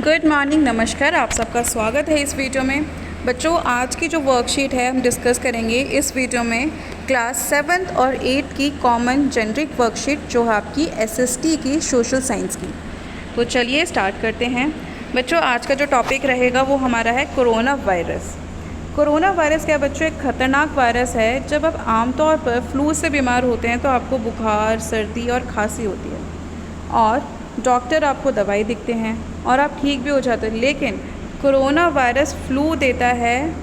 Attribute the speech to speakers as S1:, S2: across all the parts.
S1: Good morning, नमस्कार। आप सबका स्वागत है इस वीडियो में। बच्चों, आज की जो वर्कशीट है हम डिस्कस करेंगे इस वीडियो में क्लास 7th और 8th की कॉमन जेनरिक वर्कशीट जो है आपकी एसएसटी की सोशल साइंस की। तो चलिए स्टार्ट करते हैं। बच्चों, आज का जो टॉपिक रहेगा वो हमारा है कोरोना वायरस। कोरोना वायरस क्या बच्चों, एक ख़तरनाक वायरस है। जब आप आमतौर पर फ्लू से बीमार होते हैं तो आपको बुखार, सर्दी और खांसी होती है और डॉक्टर आपको दवाई दिखते हैं और आप ठीक भी हो जाते हैं। लेकिन कोरोना वायरस फ्लू देता है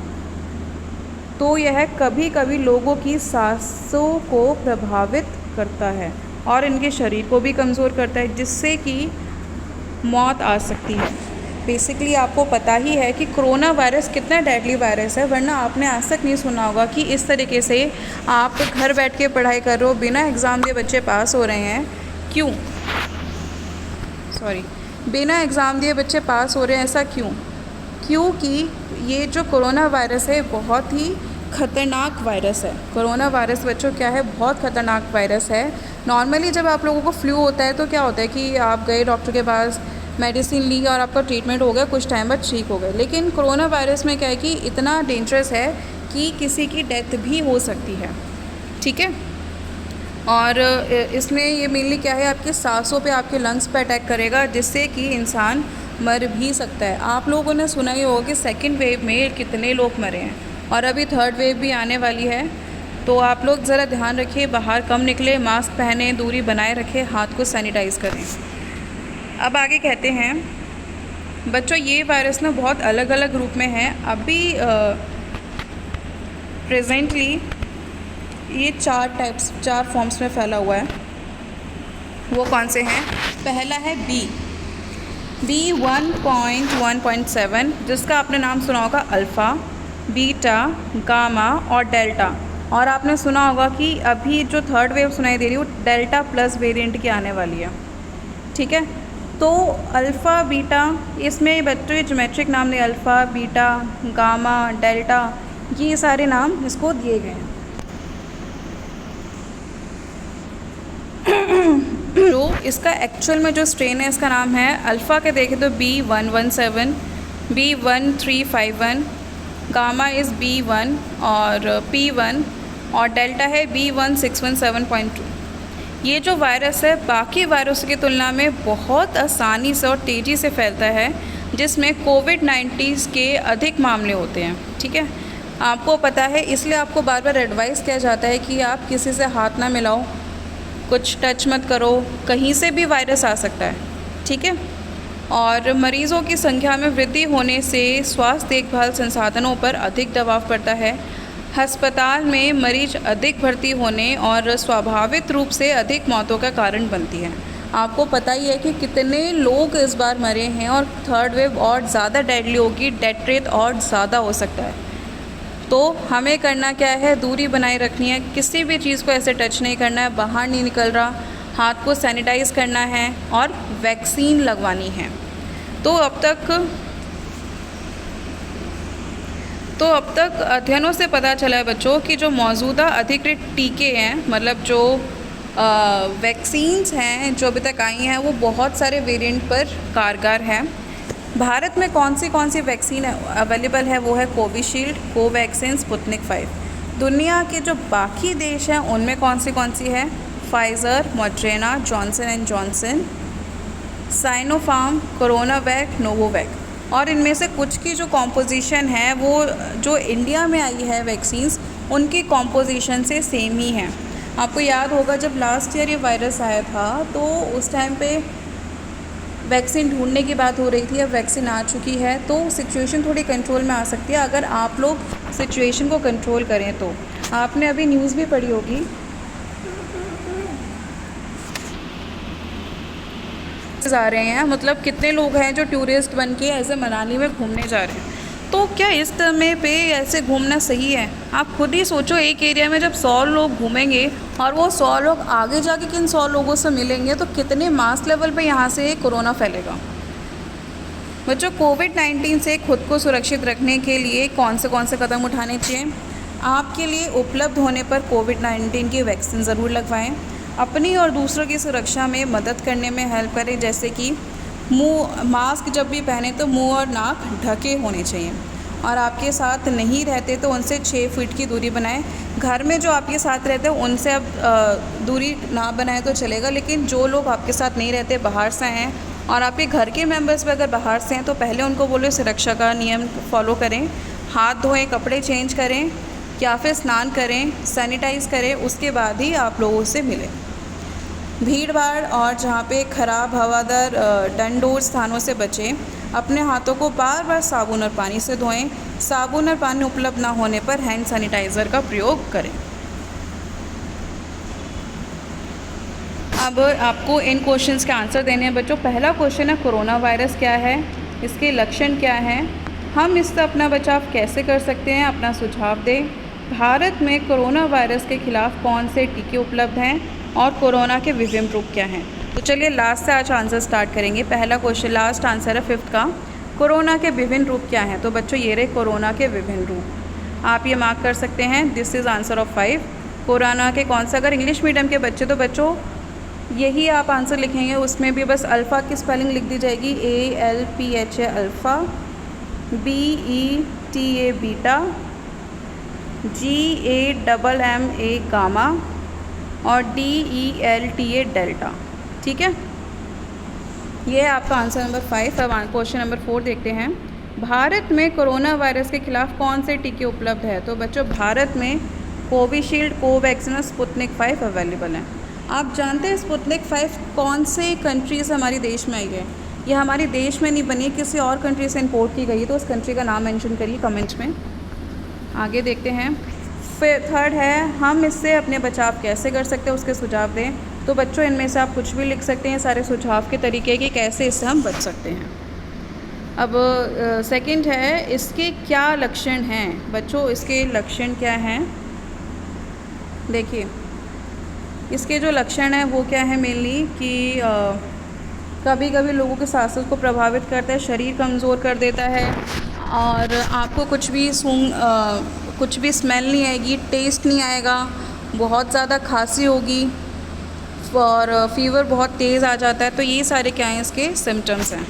S1: तो यह कभी कभी लोगों की सांसों को प्रभावित करता है और इनके शरीर को भी कमज़ोर करता है, जिससे कि मौत आ सकती है। बेसिकली आपको पता ही है कि कोरोना वायरस कितना डेडली वायरस है, वरना आपने आज तक नहीं सुना होगा कि इस तरीके से आप घर बैठ के पढ़ाई कर रहे हो, बिना एग्ज़ाम दिए बच्चे पास हो रहे हैं। क्यों? बिना एग्ज़ाम दिए बच्चे पास हो रहे हैं, ऐसा क्यों? क्योंकि ये जो कोरोना वायरस है बहुत ही ख़तरनाक वायरस है। कोरोना वायरस बच्चों क्या है, बहुत ख़तरनाक वायरस है। नॉर्मली जब आप लोगों को फ्लू होता है तो क्या होता है कि आप गए डॉक्टर के पास, मेडिसिन ली और आपका ट्रीटमेंट हो गया, कुछ टाइम बाद ठीक हो गए। लेकिन कोरोना वायरस में क्या है कि इतना डेंजरस है कि किसी की डेथ भी हो सकती है। ठीक है, और इसमें ये मेनली क्या है, आपके सांसों पे, आपके लंग्स पे अटैक करेगा, जिससे कि इंसान मर भी सकता है। आप लोगों ने सुना ही होगा कि सेकंड वेव में कितने लोग मरे हैं और अभी थर्ड वेव भी आने वाली है। तो आप लोग ज़रा ध्यान रखिए, बाहर कम निकले, मास्क पहने, दूरी बनाए रखें, हाथ को सैनिटाइज़ करें। अब आगे कहते हैं बच्चों, ये वायरस ना बहुत अलग अलग रूप में है। अभी प्रेजेंटली ये चार फॉर्म्स में फैला हुआ है। वो कौन से हैं? पहला है बी 1.1.7, जिसका आपने नाम सुना होगा अल्फ़ा, बीटा, गामा और डेल्टा। और आपने सुना होगा कि अभी जो थर्ड वेव सुनाई दे रही है वो डेल्टा प्लस वेरिएंट की आने वाली है। ठीक है, तो अल्फ़ा बीटा, इसमें बच्चों ये ज्योमेट्रिक नाम नहीं, अल्फ़ा बीटा गामा डेल्टा, ये सारे नाम इसको दिए गए हैं। जो इसका एक्चुअल में जो स्ट्रेन है इसका नाम है अल्फ़ा के देखें तो B117, B1351, gamma is B1 और P1 और डेल्टा है B1617.2। ये जो वायरस है बाकी वायरस की तुलना में बहुत आसानी से और तेज़ी से फैलता है, जिसमें कोविड-19 के अधिक मामले होते हैं। ठीक है, आपको पता है, इसलिए आपको बार बार एडवाइस किया जाता है कि आप किसी से हाथ ना मिलाओ, कुछ टच मत करो, कहीं से भी वायरस आ सकता है। ठीक है, और मरीज़ों की संख्या में वृद्धि होने से स्वास्थ्य देखभाल संसाधनों पर अधिक दबाव पड़ता है। अस्पताल में मरीज अधिक भर्ती होने और स्वाभाविक रूप से अधिक मौतों का कारण बनती है। आपको पता ही है कि कितने लोग इस बार मरे हैं और थर्ड वेव और ज़्यादा डेडली होगी, डेथ रेट और ज़्यादा हो सकता है। तो हमें करना क्या है, दूरी बनाए रखनी है, किसी भी चीज़ को ऐसे टच नहीं करना है, बाहर नहीं निकल रहा, हाथ को सैनिटाइज़ करना है और वैक्सीन लगवानी है। तो अब तक अध्ययनों से पता चला है बच्चों कि जो मौजूदा अधिकृत टीके हैं, मतलब जो वैक्सीन्स हैं जो अभी तक आई हैं, वो बहुत सारे वेरिएंट पर कारगर हैं। भारत में कौन सी वैक्सीन अवेलेबल है, वो है कोविशील्ड, कोवैक्सीन, स्पुतनिक 5। दुनिया के जो बाकी देश हैं उनमें कौन सी है? Pfizer, Moderna, Johnson and Johnson, Sinopharm, CoronaVac, Novavax. और इनमें से कुछ की जो कॉम्पोजिशन है, वो जो इंडिया में आई है वैक्सीन्स, उनकी कॉम्पोजिशन से सेम ही है। आपको याद होगा जब लास्ट ईयर ये वायरस आया था तो उस टाइम पे वैक्सीन ढूंढने की बात हो रही थी। अब वैक्सीन आ चुकी है तो सिचुएशन थोड़ी कंट्रोल में आ सकती है, अगर आप लोग सिचुएशन को कंट्रोल करें तो। आपने अभी न्यूज़ भी पढ़ी होगी, आ रहे हैं, मतलब कितने लोग हैं जो टूरिस्ट बन के ऐसे मनाली में घूमने जा रहे हैं। तो क्या इस समय पे ऐसे घूमना सही है? आप खुद ही सोचो, एक एरिया में जब 100 लोग घूमेंगे और वो 100 लोग आगे जाके किन 100 लोगों से मिलेंगे, तो कितने मास लेवल पे यहाँ से कोरोना फैलेगा। बच्चों, कोविड-19 से खुद को सुरक्षित रखने के लिए कौन से कदम उठाने चाहिए? आपके लिए उपलब्ध होने पर कोविड-19 की वैक्सीन ज़रूर लगवाएं। अपनी और दूसरों की सुरक्षा में मदद करने में हेल्प करें, जैसे कि मुंह मास्क जब भी पहने तो मुंह और नाक ढके होने चाहिए, और आपके साथ नहीं रहते तो उनसे 6 फीट की दूरी बनाएं। घर में जो आपके साथ रहते हैं उनसे आप दूरी ना बनाएं तो चलेगा, लेकिन जो लोग आपके साथ नहीं रहते, बाहर से हैं और आपके घर के मेंबर्स भी अगर बाहर से हैं तो पहले उनको बोलो सुरक्षा का नियम फॉलो करें, हाथ धोएं, कपड़े चेंज करें या फिर स्नान करें, सैनिटाइज़ करें, उसके बाद ही आप लोगों से मिलें। भीड़ भाड़ और जहाँ पे खराब हवादार डंडोर स्थानों से बचें। अपने हाथों को बार बार साबुन और पानी से धोएं। साबुन और पानी उपलब्ध ना होने पर हैंड सैनिटाइज़र का प्रयोग करें। अब आपको इन क्वेश्चंस के आंसर देने हैं बच्चों। पहला क्वेश्चन है कोरोना वायरस क्या है, इसके लक्षण क्या हैं, हम इससे अपना बचाव कैसे कर सकते हैं, अपना सुझाव दें। भारत में कोरोना वायरस के खिलाफ कौन से टीके उपलब्ध हैं और कोरोना के विभिन्न रूप क्या हैं। तो चलिए लास्ट से आज आंसर स्टार्ट करेंगे। पहला क्वेश्चन लास्ट आंसर है 5th का, कोरोना के विभिन्न रूप क्या हैं। तो बच्चों ये रहे कोरोना के विभिन्न रूप, आप ये मार्क कर सकते हैं। This is answer of 5। Corona के कौन सा, अगर इंग्लिश मीडियम के बच्चे तो बच्चों यही आप आंसर लिखेंगे, उसमें भी बस अल्फ़ा की स्पेलिंग लिख दी जाएगी, ALPHA alpha, BETA beta, GAMMA gamma और DELTA डेल्टा। ठीक है, ये है आपका आंसर नंबर 5। अब क्वेश्चन नंबर 4 देखते हैं। भारत में कोरोना वायरस के खिलाफ कौन से टीके उपलब्ध है। तो बच्चों भारत में कोविशील्ड, कोवैक्सीन, स्पुतनिक 5 अवेलेबल हैं। आप जानते हैं स्पुतनिक 5 कौन से कंट्री से हमारे देश में आई है। ये हमारे देश में नहीं बनी, किसी और कंट्री से इंपोर्ट की गई है, तो उस कंट्री का नाम मेंशन करिए कमेंट्स में। आगे देखते हैं। फिर 3rd है हम इससे अपने बचाव कैसे कर सकते हैं, उसके सुझाव दें। तो बच्चों इनमें से आप कुछ भी लिख सकते हैं, सारे सुझाव के तरीके कि कैसे इससे हम बच सकते हैं। अब 2nd है इसके क्या लक्षण हैं। बच्चों इसके लक्षण क्या हैं, देखिए इसके जो लक्षण हैं वो क्या है मेनली कि कभी कभी लोगों के सांसों को प्रभावित करता है, शरीर कमज़ोर कर देता है और आपको कुछ भी स्मेल नहीं आएगी, टेस्ट नहीं आएगा, बहुत ज़्यादा खांसी होगी और फीवर बहुत तेज़ आ जाता है। तो ये सारे क्या हैं इसके सिम्टम्स हैं।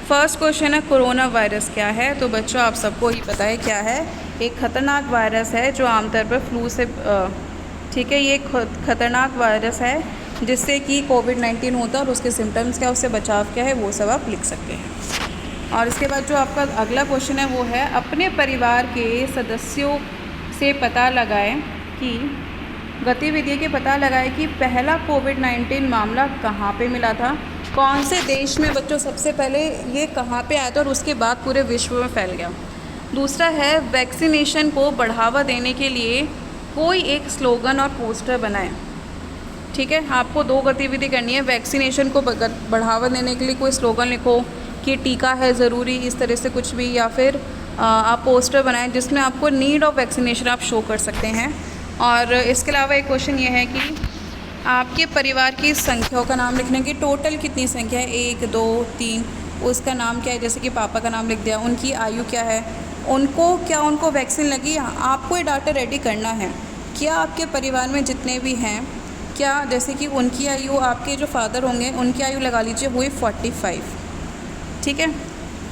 S1: फर्स्ट क्वेश्चन है कोरोना वायरस क्या है। तो बच्चों आप सबको ही पता है क्या है, एक ख़तरनाक वायरस है जो आमतौर पर फ्लू से ठीक है, ये ख़तरनाक वायरस है जिससे कि कोविड-19 होता है और उसके सिम्टम्स क्या, उससे बचाव क्या है, वो सब आप लिख सकते हैं। और इसके बाद जो आपका अगला क्वेश्चन है वो है अपने परिवार के सदस्यों से पता लगाएं कि गतिविधि के पता लगाएं कि पहला कोविड-19 मामला कहाँ पे मिला था, कौन से देश में बच्चों सबसे पहले ये कहाँ पे आया था और उसके बाद पूरे विश्व में फैल गया। दूसरा है वैक्सीनेशन को बढ़ावा देने के लिए कोई एक स्लोगन और पोस्टर बनाएं। ठीक है, आपको 2 गतिविधि करनी है। वैक्सीनेशन को बढ़ावा देने के लिए कोई स्लोगन लिखो कि टीका है ज़रूरी, इस तरह से कुछ भी, या फिर आप पोस्टर बनाएं जिसमें आपको नीड ऑफ वैक्सीनेशन आप शो कर सकते हैं। और इसके अलावा एक क्वेश्चन ये है कि आपके परिवार की संख्याओं का नाम लिखने की टोटल कितनी संख्या है, 1 2 3, उसका नाम क्या है, जैसे कि पापा का नाम लिख दिया, उनकी आयु क्या है, उनको वैक्सीन लगी। आपको ये डाटा रेडी करना है। क्या आपके परिवार में जितने भी हैं, क्या जैसे कि उनकी आयु, आपके जो फादर होंगे उनकी आयु लगा लीजिए हुई 45, ठीक है,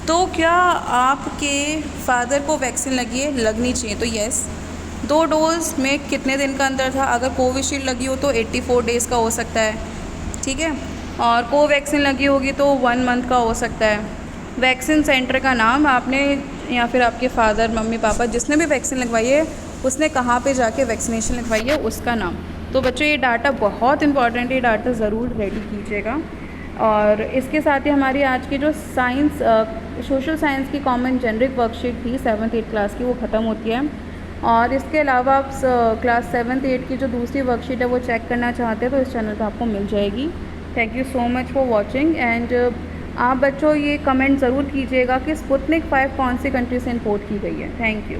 S1: तो क्या आपके फादर को वैक्सीन लगनी चाहिए। तो यस। 2 डोज में कितने दिन का अंतर था, अगर कोविशील्ड लगी हो तो 84 डेज़ का हो सकता है, ठीक है, और कोवैक्सीन लगी होगी तो 1 मंथ का हो सकता है। वैक्सीन सेंटर का नाम आपने या फिर आपके फादर, मम्मी, पापा जिसने भी वैक्सीन लगवाई है उसने कहाँ पे जाके वैक्सीनेशन लगवाई है उसका नाम। तो बच्चों ये डाटा बहुत इंपॉर्टेंट है, ये डाटा ज़रूर रेडी कीजिएगा। और इसके साथ ही हमारी आज की जो सोशल साइंस की कॉमन जेनरिक वर्कशीट थी 7th 8th क्लास की, वो ख़त्म होती है। और इसके अलावा आप क्लास 7th 8th की जो दूसरी वर्कशीट है वो चेक करना चाहते हैं तो इस चैनल पर आपको मिल जाएगी। Thank you so much for watching. And आप बच्चों ये कमेंट ज़रूर कीजिएगा कि स्पुतनिक 5 कौन सी कंट्री से इंपोर्ट की गई है। Thank you.